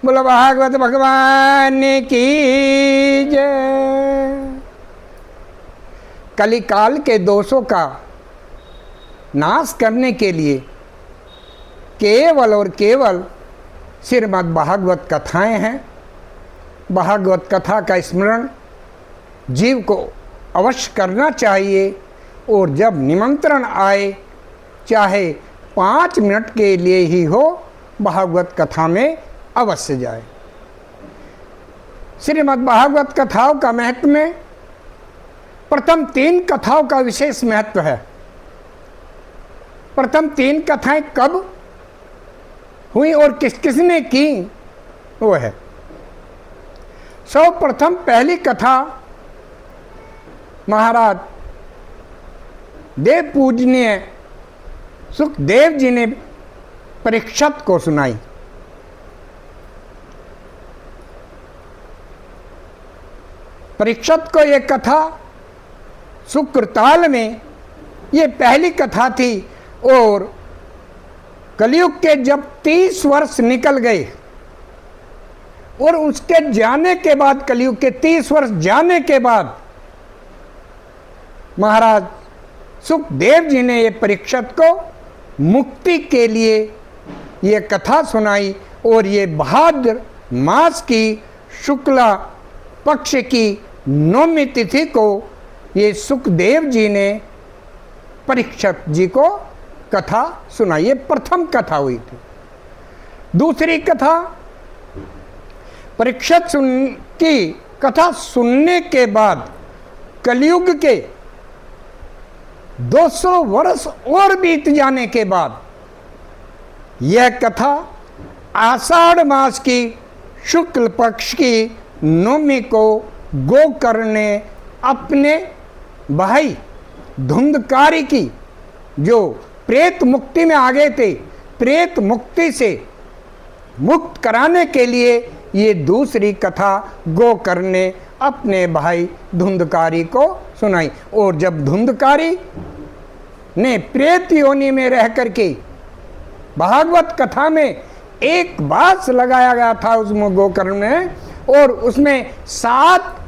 बोलो भागवत भगवान की जय। कलिकाल के दोषों का नाश करने के लिए केवल और केवल श्रीमद् भागवत कथाएं हैं। भागवत कथा का स्मरण जीव को अवश्य करना चाहिए और जब निमंत्रण आए, चाहे 5 मिनट के लिए ही हो, भागवत कथा में अवश्य जाए। श्रीमद् भागवत कथाओं का महत्व में प्रथम 3 कथाओं का विशेष महत्व है। प्रथम 3 कथाएं कब हुई और किस किसने की, वो है। सर्वप्रथम पहली कथा महाराज देव पूजनीय सुखदेव जी ने परीक्षित को सुनाई। परीक्षित को ये कथा शुक्रताल में ये पहली कथा थी और कलयुग के जब 30 वर्ष निकल गए और उसके जाने के बाद, कलयुग के 30 वर्ष जाने के बाद महाराज सुखदेव जी ने ये परीक्षित को मुक्ति के लिए ये कथा सुनाई और ये भाद्र मास की शुक्ला पक्ष की 9वीं तिथि को ये सुखदेव जी ने परीक्षित जी को कथा सुनाई। ये प्रथम कथा हुई थी। दूसरी कथा परीक्षित की कथा सुनने के बाद कलयुग के 200 वर्ष और बीत जाने के बाद यह कथा आषाढ़ मास की शुक्ल पक्ष की 9वीं को गोकर्ण ने अपने भाई धुंधकारी की, जो प्रेत मुक्ति में आ गए थे, प्रेत मुक्ति से मुक्त कराने के लिए ये दूसरी कथा गोकर्ण ने अपने भाई धुंधकारी को सुनाई। और जब धुंधकारी ने प्रेत योनि में रह करके भागवत कथा में एक बास लगाया गया था उसमें गोकर्ण में, और उसमें 7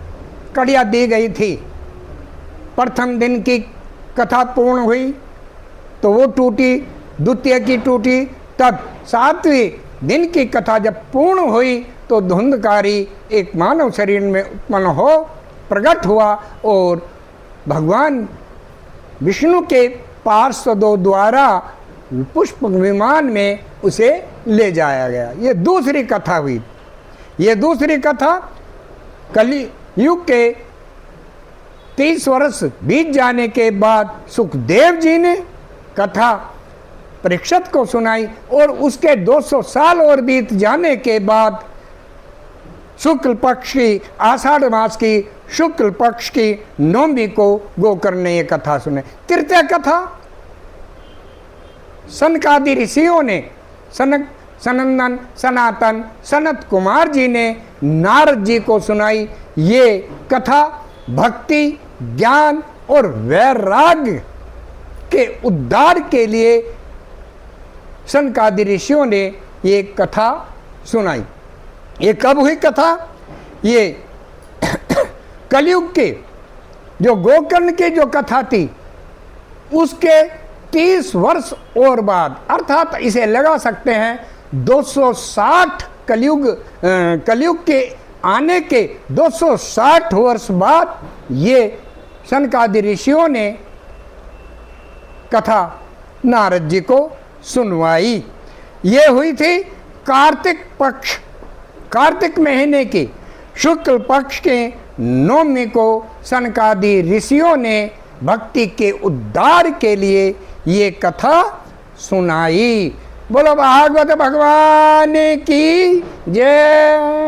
कड़ियाँ दी गई थी। प्रथम दिन की कथा पूर्ण हुई तो वो टूटी, द्वितीय की टूटी, तब 7वें दिन की कथा जब पूर्ण हुई तो धुंधकारी एक मानव शरीर में उत्पन्न हो प्रकट हुआ और भगवान विष्णु के पार्षदों द्वारा पुष्प विमान में उसे ले जाया गया। ये दूसरी कथा हुई। ये दूसरी कथा कलियुग के 30 वर्ष बीत जाने के बाद सुखदेव जी ने कथा परीक्षित को सुनाई और उसके 200 साल और बीत जाने के बाद शुक्ल पक्ष की, आषाढ़ मास की शुक्ल पक्ष की 9वीं को गोकर्ण ने ये कथा सुनाई। तृतीय कथा सनकादि ऋषियों ने, सनंदन, सनातन, सनत कुमार जी ने नारद जी को सुनाई। ये कथा भक्ति, ज्ञान और वैराग्य के उद्धार के लिए सनकादि ऋषियों ने ये कथा सुनाई। ये कब हुई कथा? ये कलयुग के जो गोकर्ण की जो कथा थी उसके 30 वर्ष और बाद, अर्थात इसे लगा सकते हैं 260 कलयुग के आने के 260 वर्ष बाद ये सनकादि ऋषियों ने कथा नारद जी को सुनवाई। ये हुई थी कार्तिक पक्ष, कार्तिक महीने की शुक्ल पक्ष के 9वीं को सनकादि ऋषियों ने भक्ति के उद्धार के लिए ये कथा सुनाई। बोलो भागवत भगवान की जय।